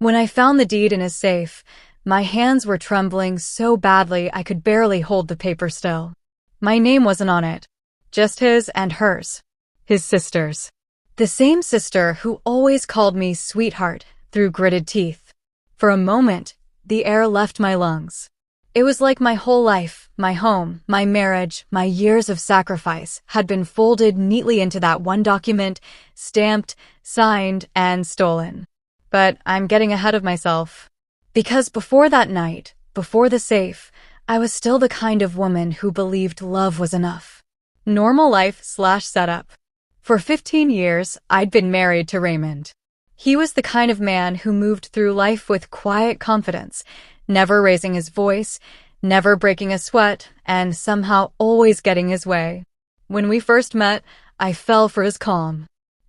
When I found the deed in his safe, my hands were trembling so badly I could barely hold the paper still. My name wasn't on it, just his and hers, his sister's. The same sister who always called me sweetheart through gritted teeth. For a moment, the air left my lungs. It was like my whole life, my home, my marriage, my years of sacrifice had been folded neatly into that one document, stamped, signed, and stolen. But I'm getting ahead of myself. Because before that night, before the safe, I was still the kind of woman who believed love was enough. Normal life/setup. For 15 years, I'd been married to Raymond. He was the kind of man who moved through life with quiet confidence, never raising his voice, never breaking a sweat, and somehow always getting his way. When we first met, I fell for his calm.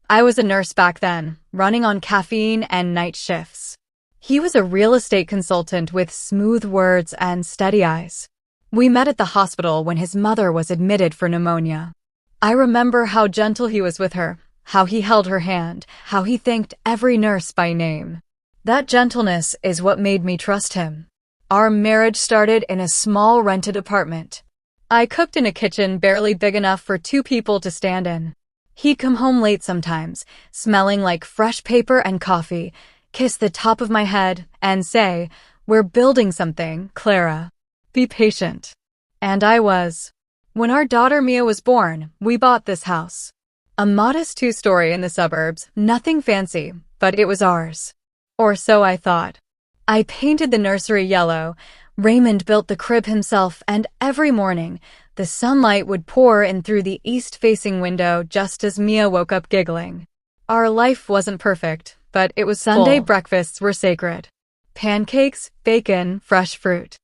I was a nurse back then, running on caffeine and night shifts. He was a real estate consultant with smooth words and steady eyes. We met at the hospital when his mother was admitted for pneumonia. I remember how gentle he was with her, how he held her hand, how he thanked every nurse by name. That gentleness is what made me trust him. Our marriage started in a small rented apartment. I cooked in a kitchen barely big enough for 2 people to stand in. He'd come home late sometimes, smelling like fresh paper and coffee, kiss the top of my head, and say, "We're building something, Clara. Be patient." And I was. When our daughter Mia was born, we bought this house. A modest 2-story in the suburbs, nothing fancy, but it was ours. Or so I thought. I painted the nursery yellow, Raymond built the crib himself, and every morning, the sunlight would pour in through the east-facing window just as Mia woke up giggling. Our life wasn't perfect, but it was Sunday breakfasts were sacred. Pancakes, bacon, fresh fruit.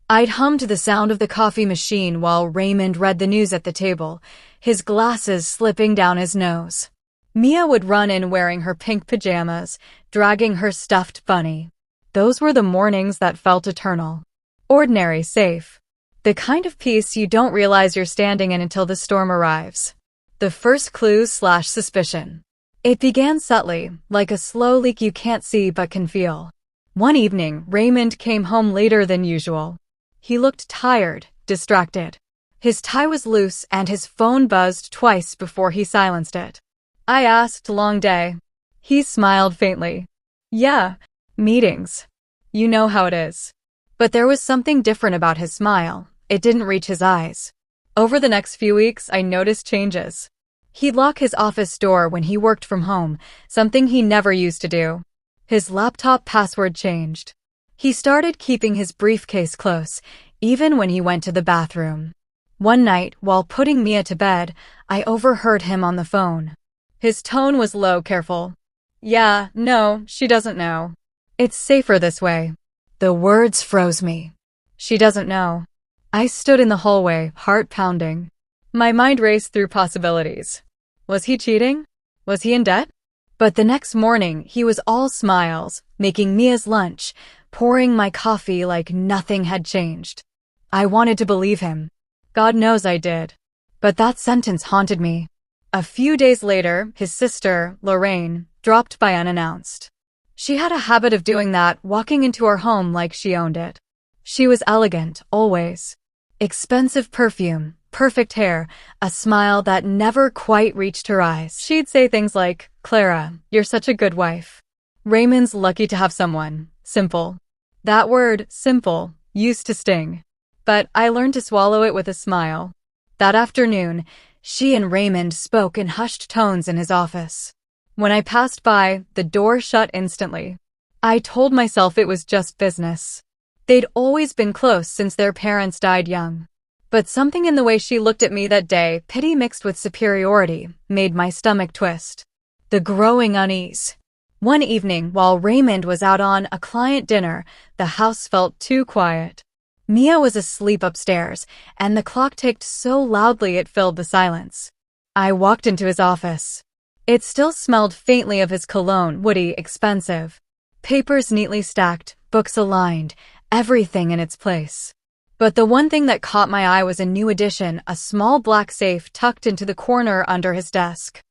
I'd hum to the sound of the coffee machine while Raymond read the news at the table, his glasses slipping down his nose. Mia would run in wearing her pink pajamas, dragging her stuffed bunny. Those were the mornings that felt eternal. Ordinary, safe. The kind of peace you don't realize you're standing in until the storm arrives. The first clue/suspicion. It began subtly, like a slow leak you can't see but can feel. One evening, Raymond came home later than usual. He looked tired, distracted. His tie was loose and his phone buzzed twice before he silenced it. I asked, "Long day?" He smiled faintly. "Yeah, meetings. You know how it is." But there was something different about his smile. It didn't reach his eyes. Over the next few weeks, I noticed changes. He'd lock his office door when he worked from home, something he never used to do. His laptop password changed. He started keeping his briefcase close, even when he went to the bathroom. One night, while putting Mia to bed, I overheard him on the phone. His tone was low, careful. "Yeah, no, she doesn't know. It's safer this way." The words froze me. She doesn't know. I stood in the hallway, heart pounding. My mind raced through possibilities. Was he cheating? Was he in debt? But the next morning, he was all smiles, making Mia's lunch, pouring my coffee like nothing had changed. I wanted to believe him. God knows I did. But that sentence haunted me. A few days later, his sister, Lorraine, dropped by unannounced. She had a habit of doing that, walking into our home like she owned it. She was elegant, always. Expensive perfume, perfect hair, a smile that never quite reached her eyes. She'd say things like, "Clara, you're such a good wife. Raymond's lucky to have someone." Simple. That word, simple, used to sting. But I learned to swallow it with a smile. That afternoon, she and Raymond spoke in hushed tones in his office. When I passed by, the door shut instantly. I told myself it was just business. They'd always been close since their parents died young. But something in the way she looked at me that day, pity mixed with superiority, made my stomach twist. The growing unease. One evening, while Raymond was out on a client dinner, the house felt too quiet. Mia was asleep upstairs, and the clock ticked so loudly it filled the silence. I walked into his office. It still smelled faintly of his cologne, woody, expensive. Papers neatly stacked, books aligned, everything in its place. But the one thing that caught my eye was a new addition, a small black safe tucked into the corner under his desk.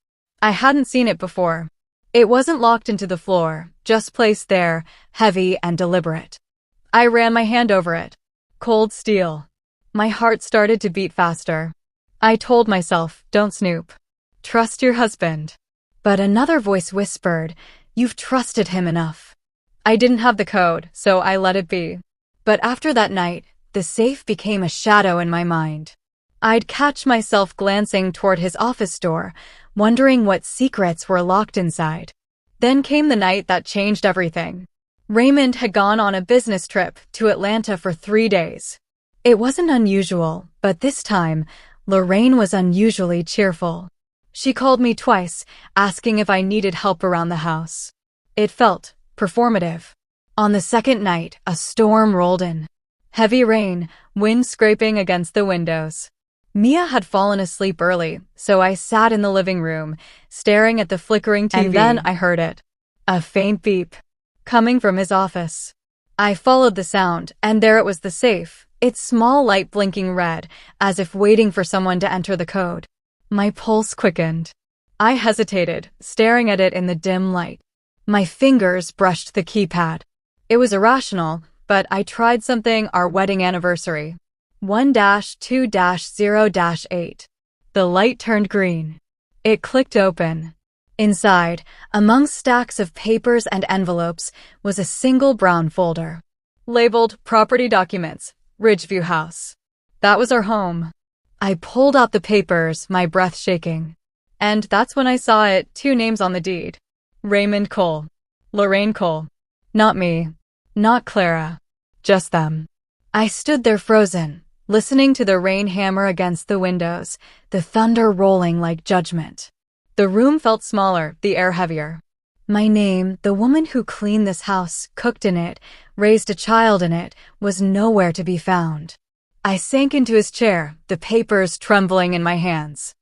I hadn't seen it before. It wasn't locked into the floor, just placed there, heavy and deliberate. I ran my hand over it. Cold steel. My heart started to beat faster. I told myself, don't snoop. Trust your husband. But another voice whispered, you've trusted him enough. I didn't have the code, so I let it be. But after that night, the safe became a shadow in my mind. I'd catch myself glancing toward his office door, wondering what secrets were locked inside. Then came the night that changed everything. Raymond had gone on a business trip to Atlanta for 3 days. It wasn't unusual, but this time, Lorraine was unusually cheerful. She called me twice, asking if I needed help around the house. It felt performative. On the second night, a storm rolled in. Heavy rain, wind scraping against the windows. Mia had fallen asleep early, so I sat in the living room, staring at the flickering TV. And then I heard it. A faint beep. Coming from his office. I followed the sound, and there it was, the safe, its small light blinking red, as if waiting for someone to enter the code. My pulse quickened. I hesitated, staring at it in the dim light. My fingers brushed the keypad. It was irrational, but I tried something. Our wedding anniversary. 1-2-0-8. The light turned green. It clicked open. Inside, among stacks of papers and envelopes, was a single brown folder. Labeled Property Documents, Ridgeview House. That was our home. I pulled out the papers, my breath shaking. And that's when I saw it, 2 names on the deed. Raymond Cole. Lorraine Cole. Not me. Not Clara. Just them. I stood there frozen, listening to the rain hammer against the windows, the thunder rolling like judgment. The room felt smaller, the air heavier. My name, the woman who cleaned this house, cooked in it, raised a child in it, was nowhere to be found. I sank into his chair, the papers trembling in my hands.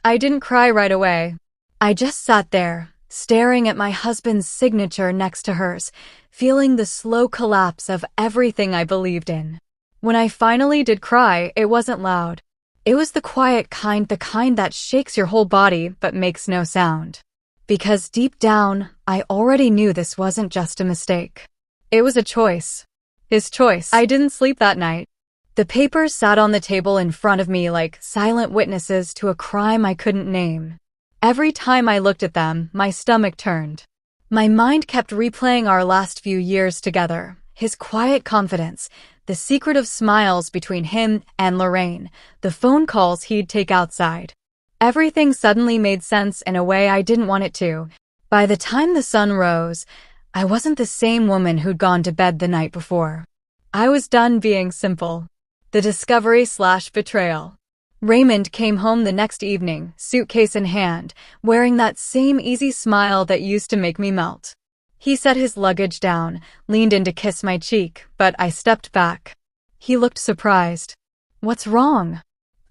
I didn't cry right away. I just sat there, staring at my husband's signature next to hers, feeling the slow collapse of everything I believed in. When I finally did cry, it wasn't loud. It was the quiet kind, the kind that shakes your whole body but makes no sound. Because deep down, I already knew this wasn't just a mistake. It was a choice. His choice. I didn't sleep that night. The papers sat on the table in front of me like silent witnesses to a crime I couldn't name. Every time I looked at them, my stomach turned. My mind kept replaying our last few years together, his quiet confidence, the secretive smiles between him and Lorraine, the phone calls he'd take outside. Everything suddenly made sense in a way I didn't want it to. By the time the sun rose, I wasn't the same woman who'd gone to bed the night before. I was done being simple. The discovery/betrayal. Raymond came home the next evening, suitcase in hand, wearing that same easy smile that used to make me melt. He set his luggage down, leaned in to kiss my cheek, but I stepped back. He looked surprised. What's wrong?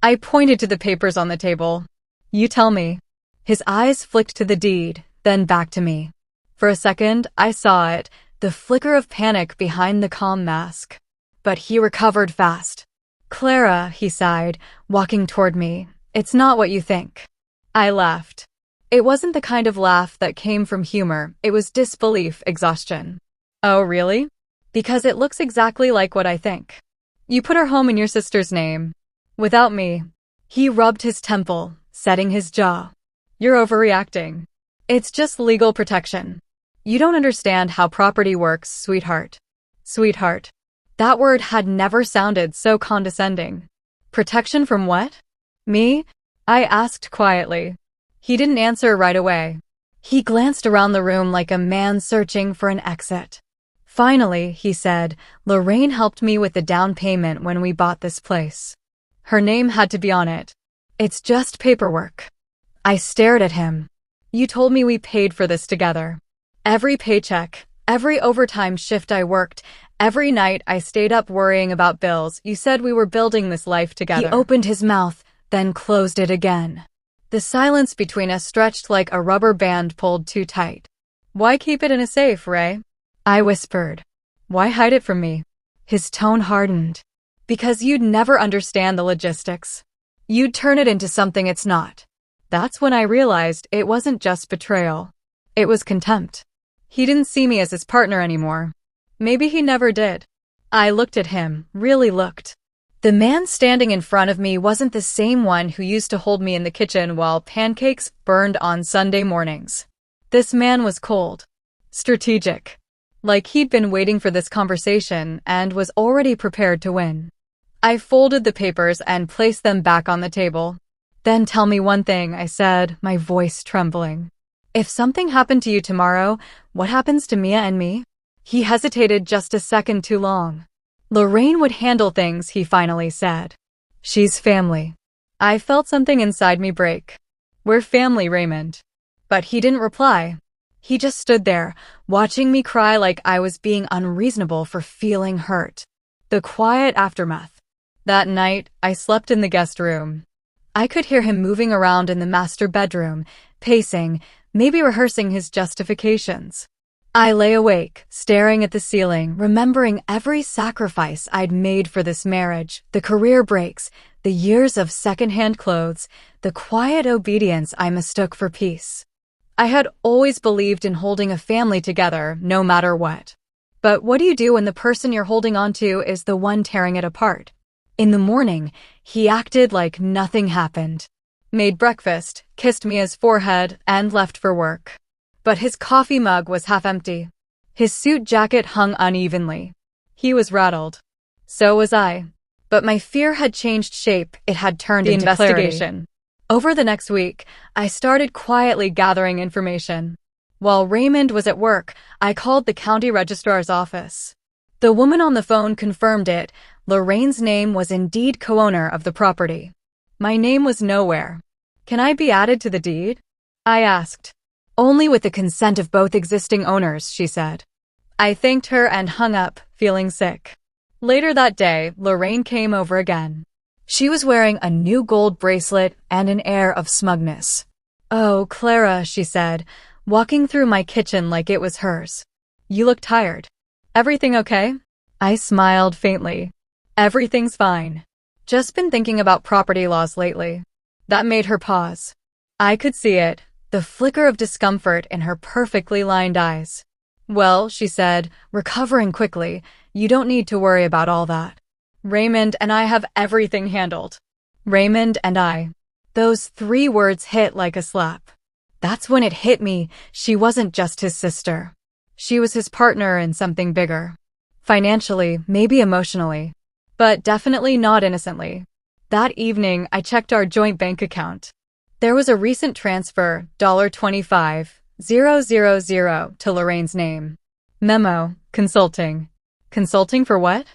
I pointed to the papers on the table. You tell me. His eyes flicked to the deed, then back to me. For a second, I saw it, the flicker of panic behind the calm mask. But he recovered fast. Clara, he sighed, walking toward me, it's not what you think. I laughed. It wasn't the kind of laugh that came from humor, it was disbelief, exhaustion. Oh, really? Because it looks exactly like what I think. You put our home in your sister's name. Without me. He rubbed his temple, setting his jaw. You're overreacting. It's just legal protection. You don't understand how property works, sweetheart. Sweetheart. That word had never sounded so condescending. Protection from what? Me? I asked quietly. He didn't answer right away. He glanced around the room like a man searching for an exit. Finally, he said, Lorraine helped me with the down payment when we bought this place. Her name had to be on it. It's just paperwork. I stared at him. You told me we paid for this together. Every paycheck, every overtime shift I worked, every night I stayed up worrying about bills, you said we were building this life together. He opened his mouth, then closed it again. The silence between us stretched like a rubber band pulled too tight. Why keep it in a safe, Ray? I whispered. Why hide it from me? His tone hardened. Because you'd never understand the logistics. You'd turn it into something it's not. That's when I realized it wasn't just betrayal. It was contempt. He didn't see me as his partner anymore. Maybe he never did. I looked at him, really looked. The man standing in front of me wasn't the same one who used to hold me in the kitchen while pancakes burned on Sunday mornings. This man was cold. Strategic. Like he'd been waiting for this conversation and was already prepared to win. I folded the papers and placed them back on the table. Then tell me one thing, I said, my voice trembling. If something happened to you tomorrow, what happens to Mia and me? He hesitated just a second too long. Lorraine would handle things, he finally said. She's family. I felt something inside me break. We're family, Raymond. But he didn't reply. He just stood there, watching me cry like I was being unreasonable for feeling hurt. The quiet aftermath. That night, I slept in the guest room. I could hear him moving around in the master bedroom, pacing, maybe rehearsing his justifications. I lay awake, staring at the ceiling, remembering every sacrifice I'd made for this marriage, the career breaks, the years of secondhand clothes, the quiet obedience I mistook for peace. I had always believed in holding a family together, no matter what. But what do you do when the person you're holding on to is the one tearing it apart? In the morning, he acted like nothing happened. Made breakfast, kissed Mia's forehead, and left for work. But his coffee mug was half empty. His suit jacket hung unevenly. He was rattled. So was I. But my fear had changed shape. It had turned into investigation. Clarity. Over the next week, I started quietly gathering information. While Raymond was at work, I called the county registrar's office. The woman on the phone confirmed it. Lorraine's name was indeed co-owner of the property. My name was nowhere. Can I be added to the deed? I asked. Only with the consent of both existing owners, she said. I thanked her and hung up, feeling sick. Later that day, Lorraine came over again. She was wearing a new gold bracelet and an air of smugness. Oh, Clara, she said, walking through my kitchen like it was hers. You look tired. Everything okay? I smiled faintly. Everything's fine. Just been thinking about property laws lately. That made her pause. I could see it. The flicker of discomfort in her perfectly lined eyes. Well, she said, recovering quickly, you don't need to worry about all that. Raymond and I have everything handled. Raymond and I. Those 3 words hit like a slap. That's when it hit me, she wasn't just his sister. She was his partner in something bigger. Financially, maybe emotionally. But definitely not innocently. That evening, I checked our joint bank account. There was a recent transfer, $25,000 to Lorraine's name. Memo, consulting. Consulting for what?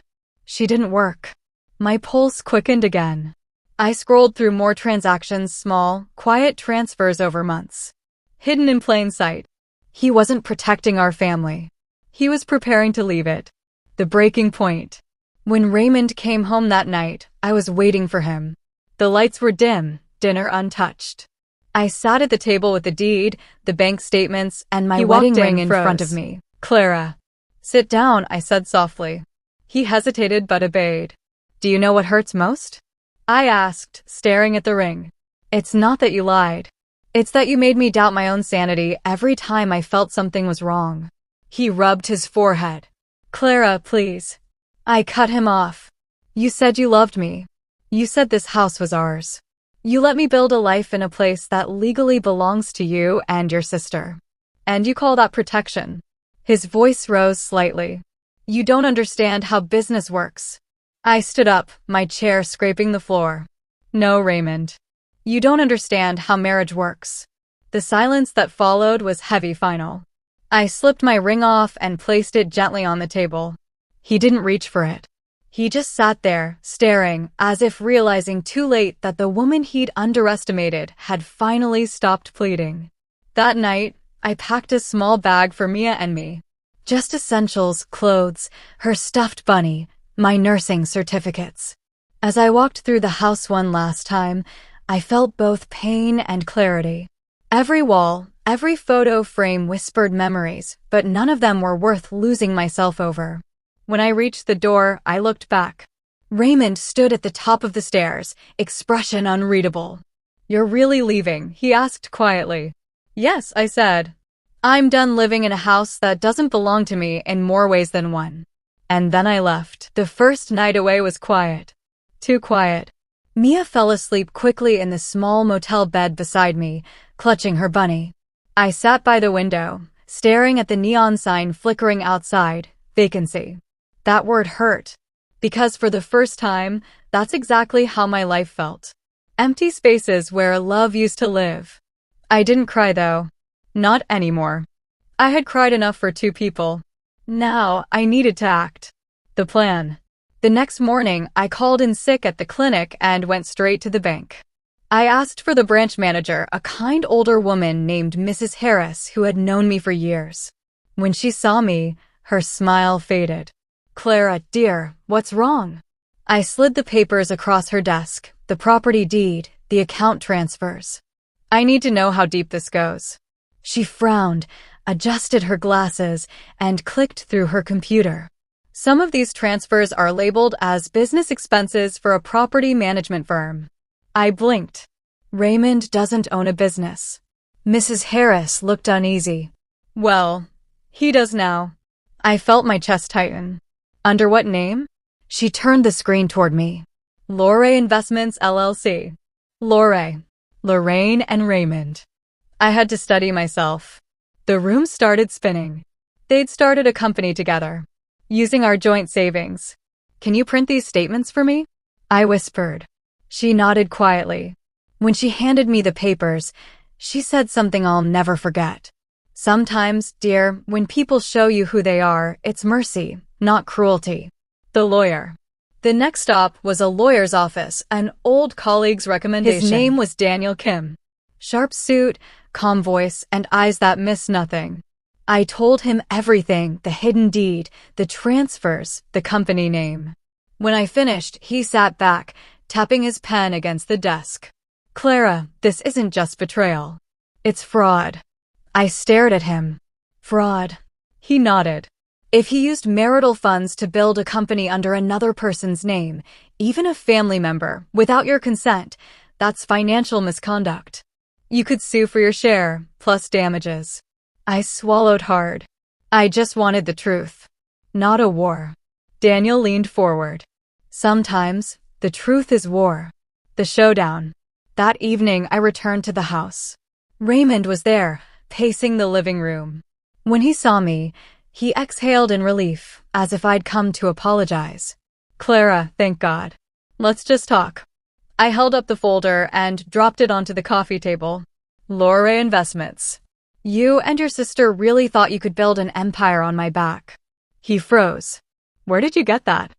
She didn't work. My pulse quickened again. I scrolled through more transactions, small, quiet transfers over months. Hidden in plain sight. He wasn't protecting our family. He was preparing to leave it. The breaking point. When Raymond came home that night, I was waiting for him. The lights were dim. Dinner untouched. I sat at the table with the deed, the bank statements, and my wedding ring in front of me. Clara. Sit down, I said softly. He hesitated but obeyed. Do you know what hurts most? I asked, staring at the ring. It's not that you lied. It's that you made me doubt my own sanity every time I felt something was wrong. He rubbed his forehead. Clara, please. I cut him off. You said you loved me. You said this house was ours. You let me build a life in a place that legally belongs to you and your sister. And you call that protection. His voice rose slightly. You don't understand how business works. I stood up, my chair scraping the floor. No, Raymond. You don't understand how marriage works. The silence that followed was heavy final. I slipped my ring off and placed it gently on the table. He didn't reach for it. He just sat there, staring, as if realizing too late that the woman he'd underestimated had finally stopped pleading. That night, I packed a small bag for Mia and me. Just essentials, clothes, her stuffed bunny, my nursing certificates. As I walked through the house one last time, I felt both pain and clarity. Every wall, every photo frame whispered memories, but none of them were worth losing myself over. When I reached the door, I looked back. Raymond stood at the top of the stairs, expression unreadable. You're really leaving? He asked quietly. Yes, I said. I'm done living in a house that doesn't belong to me in more ways than one. And then I left. The first night away was quiet. Too quiet. Mia fell asleep quickly in the small motel bed beside me, clutching her bunny. I sat by the window, staring at the neon sign flickering outside, vacancy. That word hurt. Because for the first time, that's exactly how my life felt. Empty spaces where love used to live. I didn't cry though. Not anymore. I had cried enough for two people. Now, I needed to act. The plan. The next morning, I called in sick at the clinic and went straight to the bank. I asked for the branch manager, a kind older woman named Mrs. Harris who had known me for years. When she saw me, her smile faded. "Clara, dear, what's wrong?" I slid the papers across her desk, the property deed, the account transfers. "I need to know how deep this goes." She frowned, adjusted her glasses, and clicked through her computer. "Some of these transfers are labeled as business expenses for a property management firm." I blinked. "Raymond doesn't own a business." Mrs. Harris looked uneasy. "Well, he does now." I felt my chest tighten. "Under what name?" She turned the screen toward me. "Lorraine Investments, LLC. Lorraine. Lorraine and Raymond." I had to study myself. The room started spinning. They'd started a company together, using our joint savings. "Can you print these statements for me?" I whispered. She nodded quietly. When she handed me the papers, she said something I'll never forget. "Sometimes, dear, when people show you who they are, it's mercy, not cruelty." The lawyer. The next stop was a lawyer's office, an old colleague's recommendation. His name was Daniel Kim. Sharp suit, calm voice, and eyes that miss nothing. I told him everything, the hidden deed, the transfers, the company name. When I finished, he sat back, tapping his pen against the desk. "Clara, this isn't just betrayal. It's fraud." I stared at him. "Fraud." He nodded. "If he used marital funds to build a company under another person's name, even a family member, without your consent, that's financial misconduct. You could sue for your share, plus damages." I swallowed hard. I just wanted the truth. Not a war. Daniel leaned forward. "Sometimes, the truth is war." The showdown. That evening, I returned to the house. Raymond was there, pacing the living room. When he saw me, he exhaled in relief, as if I'd come to apologize. "Clara, thank God. Let's just talk." I held up the folder and dropped it onto the coffee table. "Lorraine Investments. You and your sister really thought you could build an empire on my back." He froze. "Where did you get that?"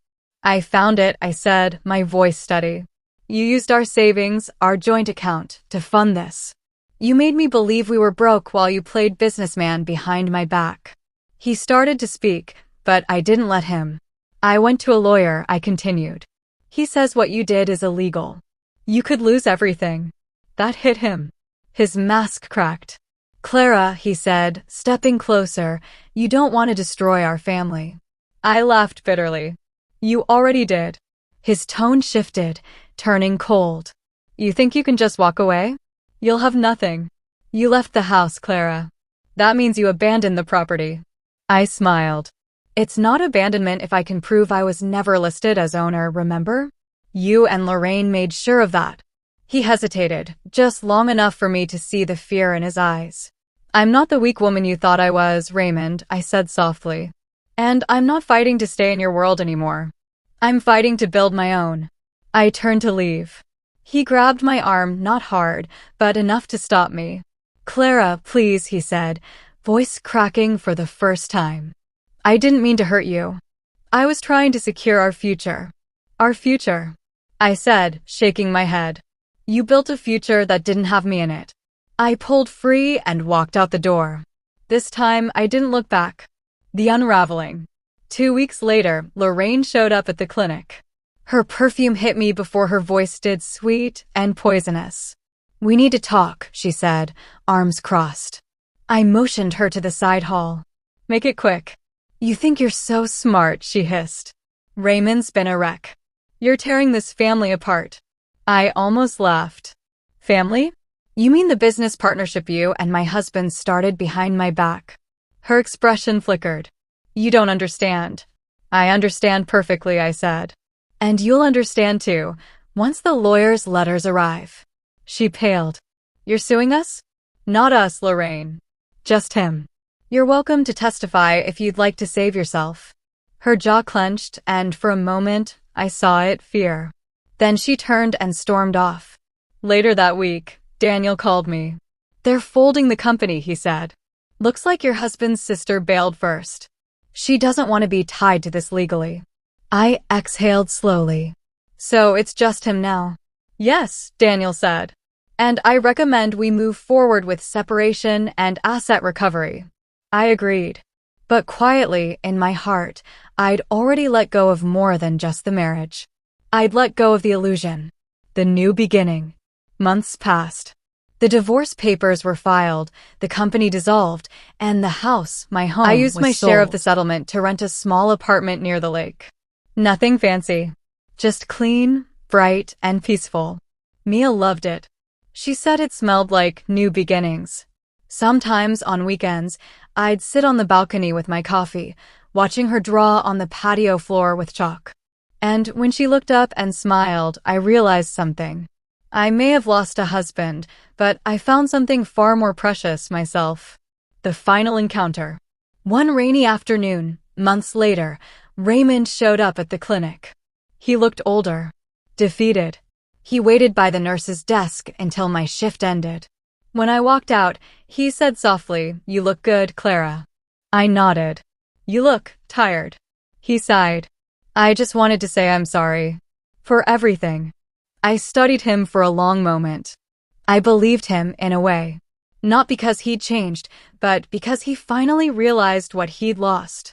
"I found it," I said, my voice steady. "You used our savings, our joint account, to fund this. You made me believe we were broke while you played businessman behind my back." He started to speak, but I didn't let him. "I went to a lawyer," I continued. "He says what you did is illegal. You could lose everything." That hit him. His mask cracked. "Clara," he said, stepping closer, "you don't want to destroy our family." I laughed bitterly. "You already did." His tone shifted, turning cold. "You think you can just walk away? You'll have nothing. You left the house, Clara. That means you abandoned the property." I smiled. "It's not abandonment if I can prove I was never listed as owner, remember? You and Lorraine made sure of that." He hesitated, just long enough for me to see the fear in his eyes. "I'm not the weak woman you thought I was, Raymond," I said softly. "And I'm not fighting to stay in your world anymore. I'm fighting to build my own." I turned to leave. He grabbed my arm, not hard, but enough to stop me. "Clara, please," he said, voice cracking for the first time. "I didn't mean to hurt you. I was trying to secure our future." "Our future," I said, shaking my head. "You built a future that didn't have me in it." I pulled free and walked out the door. This time, I didn't look back. The unraveling. 2 weeks later, Lorraine showed up at the clinic. Her perfume hit me before her voice did, sweet and poisonous. "We need to talk," she said, arms crossed. I motioned her to the side hall. "Make it quick." "You think you're so smart," she hissed. "Raymond's been a wreck. You're tearing this family apart." I almost laughed. "Family? You mean the business partnership you and my husband started behind my back? Her expression flickered. You don't understand. I understand perfectly, I said. And you'll understand too, once the lawyer's letters arrive. She paled. You're suing us? Not us, Lorraine. Just him. You're welcome to testify if you'd like to save yourself. Her jaw clenched, and for a moment, I saw it, fear. Then she turned and stormed off. Later that week, Daniel called me. They're folding the company, he said. Looks like your husband's sister bailed first. She doesn't want to be tied to this legally. I exhaled slowly. So it's just him now? Yes, Daniel said. And I recommend we move forward with separation and asset recovery. I agreed. But quietly, in my heart, I'd already let go of more than just the marriage. I'd let go of the illusion. The new beginning. Months passed. The divorce papers were filed, the company dissolved, and the house, my home, was sold. I used my share of the settlement to rent a small apartment near the lake. Nothing fancy. Just clean, bright, and peaceful. Mia loved it. She said it smelled like new beginnings. Sometimes, on weekends, I'd sit on the balcony with my coffee, watching her draw on the patio floor with chalk. And when she looked up and smiled, I realized something. I may have lost a husband, but I found something far more precious myself. The final encounter. One rainy afternoon, months later, Raymond showed up at the clinic. He looked older, defeated. He waited by the nurse's desk until my shift ended. When I walked out, he said softly, "You look good, Clara." I nodded. "You look tired." He sighed. "I just wanted to say I'm sorry. For everything." I studied him for a long moment. I believed him in a way. Not because he'd changed, but because he finally realized what he'd lost.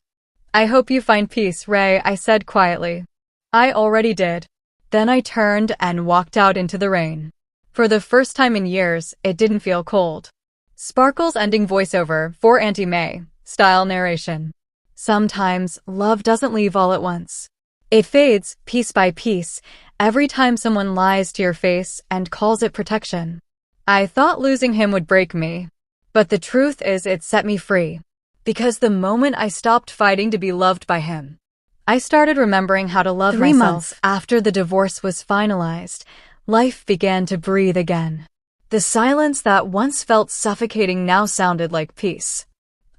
"I hope you find peace, Ray," I said quietly. I already did. Then I turned and walked out into the rain. For the first time in years, it didn't feel cold. Sparkle's ending voiceover for Auntie May, style narration. Sometimes, love doesn't leave all at once. It fades, piece by piece, every time someone lies to your face and calls it protection. I thought losing him would break me. But the truth is it set me free. Because the moment I stopped fighting to be loved by him, I started remembering how to love myself. 3 months after the divorce was finalized, life began to breathe again. The silence that once felt suffocating now sounded like peace.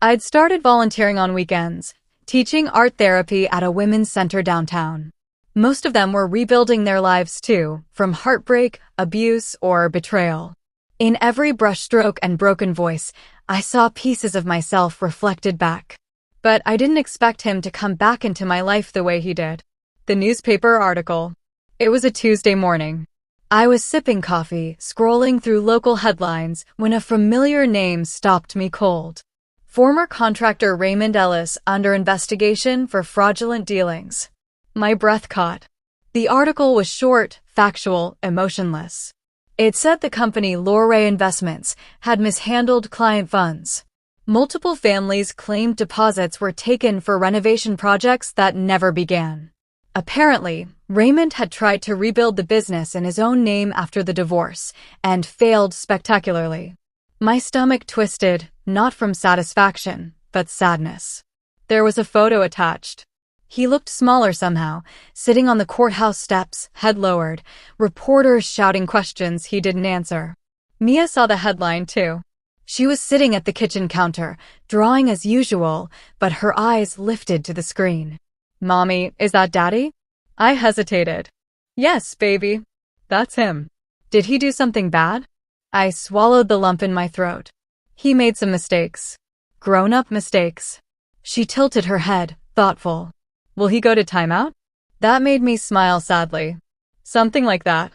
I'd started volunteering on weekends, teaching art therapy at a women's center downtown. Most of them were rebuilding their lives too, from heartbreak, abuse, or betrayal. In every brushstroke and broken voice, I saw pieces of myself reflected back. But I didn't expect him to come back into my life the way he did. The newspaper article. It was a Tuesday morning. I was sipping coffee, scrolling through local headlines, when a familiar name stopped me cold. Former contractor Raymond Ellis under investigation for fraudulent dealings. My breath caught. The article was short, factual, emotionless. It said the company Lorray Investments had mishandled client funds. Multiple families claimed deposits were taken for renovation projects that never began. Apparently, Raymond had tried to rebuild the business in his own name after the divorce, and failed spectacularly. My stomach twisted, not from satisfaction, but sadness. There was a photo attached. He looked smaller somehow, sitting on the courthouse steps, head lowered, reporters shouting questions he didn't answer. Mia saw the headline too. She was sitting at the kitchen counter, drawing as usual, but her eyes lifted to the screen. "Mommy, is that Daddy?" I hesitated. "Yes, baby. That's him." "Did he do something bad?" I swallowed the lump in my throat. "He made some mistakes. Grown-up mistakes." She tilted her head, thoughtful. "Will he go to timeout?" That made me smile sadly. "Something like that."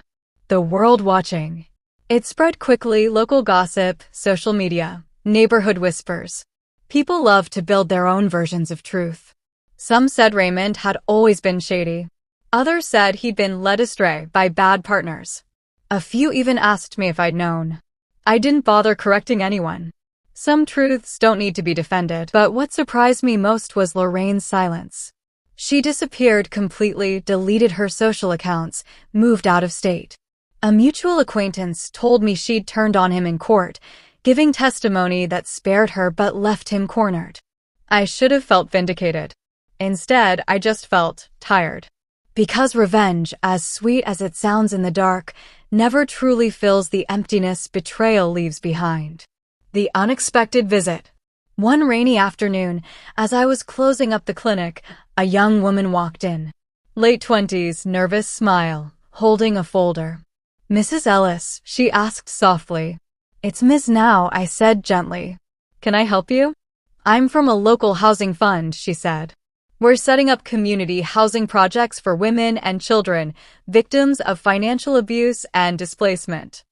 The world watching. It spread quickly, local gossip, social media, neighborhood whispers. People love to build their own versions of truth. Some said Raymond had always been shady. Others said he'd been led astray by bad partners. A few even asked me if I'd known. I didn't bother correcting anyone. Some truths don't need to be defended, but what surprised me most was Lorraine's silence. She disappeared completely, deleted her social accounts, moved out of state. A mutual acquaintance told me she'd turned on him in court, giving testimony that spared her but left him cornered. I should have felt vindicated. Instead, I just felt tired. Because revenge, as sweet as it sounds in the dark, never truly fills the emptiness betrayal leaves behind. The unexpected visit. One rainy afternoon, as I was closing up the clinic, a young woman walked in. Late 20s, nervous smile, holding a folder. "Mrs. Ellis," she asked softly. "It's Ms. Now," I said gently. "Can I help you?" "I'm from a local housing fund," she said. "We're setting up community housing projects for women and children, victims of financial abuse and displacement."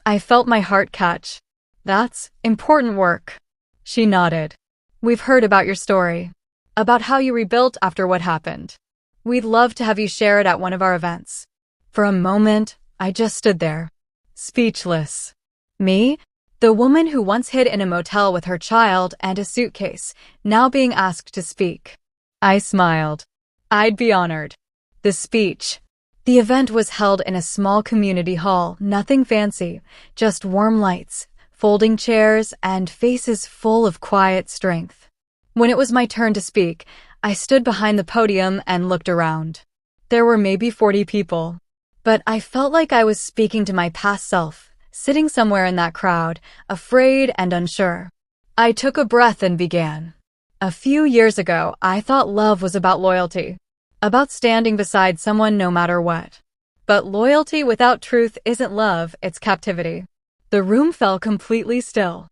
I felt my heart catch. "That's important work." She nodded. "We've heard about your story, about how you rebuilt after what happened. We'd love to have you share it at one of our events." For a moment, I just stood there, speechless. Me? The woman who once hid in a motel with her child and a suitcase, now being asked to speak. I smiled. I'd be honored. The speech. The event was held in a small community hall, nothing fancy, just warm lights, folding chairs, and faces full of quiet strength. When it was my turn to speak, I stood behind the podium and looked around. There were maybe 40 people, but I felt like I was speaking to my past self, sitting somewhere in that crowd, afraid and unsure. I took a breath and began. A few years ago, I thought love was about loyalty, about standing beside someone no matter what. But loyalty without truth isn't love, it's captivity. The room fell completely still.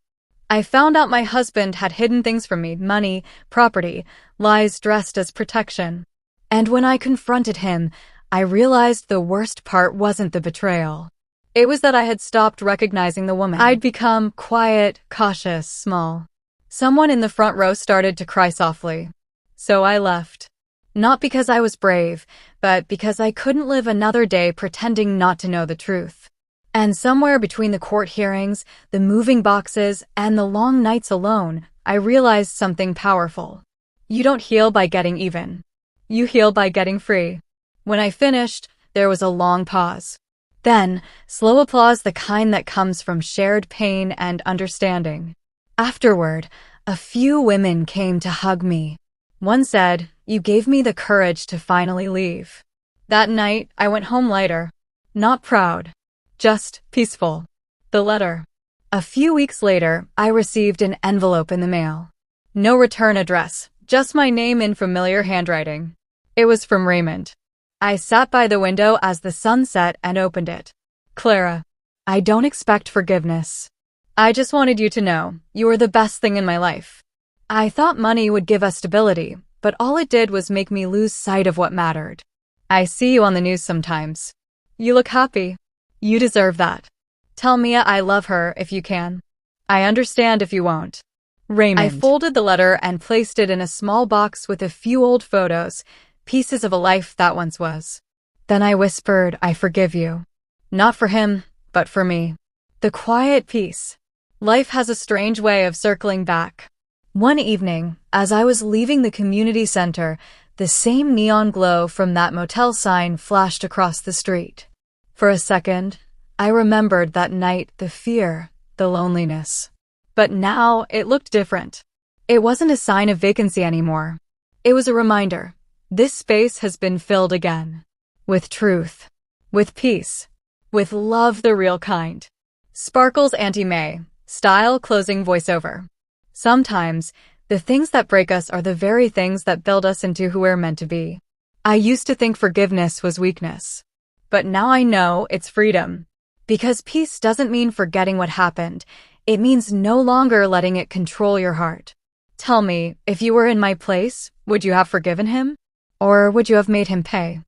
I found out my husband had hidden things from me, money, property, lies dressed as protection. And when I confronted him, I realized the worst part wasn't the betrayal. It was that I had stopped recognizing the woman. I'd become quiet, cautious, small. Someone in the front row started to cry softly. So I left. Not because I was brave, but because I couldn't live another day pretending not to know the truth. And somewhere between the court hearings, the moving boxes, and the long nights alone, I realized something powerful. You don't heal by getting even. You heal by getting free. When I finished, there was a long pause. Then, slow applause, the kind that comes from shared pain and understanding. Afterward, a few women came to hug me. One said, "You gave me the courage to finally leave." That night, I went home lighter. Not proud. Just peaceful. The letter. A few weeks later, I received an envelope in the mail. No return address, just my name in familiar handwriting. It was from Raymond. I sat by the window as the sun set and opened it. "Clara, I don't expect forgiveness. I just wanted you to know, you were the best thing in my life. I thought money would give us stability, but all it did was make me lose sight of what mattered. I see you on the news sometimes. You look happy. You deserve that. Tell Mia I love her if you can. I understand if you won't. Raymond." I folded the letter and placed it in a small box with a few old photos, pieces of a life that once was. Then I whispered, "I forgive you. Not for him, but for me." The quiet peace. Life has a strange way of circling back. One evening, as I was leaving the community center, the same neon glow from that motel sign flashed across the street. For a second, I remembered that night, the fear, the loneliness. But now it looked different. It wasn't a sign of vacancy anymore. It was a reminder. This space has been filled again. With truth. With peace. With love, the real kind. Sparkles Auntie May. Style closing voiceover. Sometimes, the things that break us are the very things that build us into who we're meant to be. I used to think forgiveness was weakness. But now I know it's freedom. Because peace doesn't mean forgetting what happened. It means no longer letting it control your heart. Tell me, if you were in my place, would you have forgiven him? Or would you have made him pay?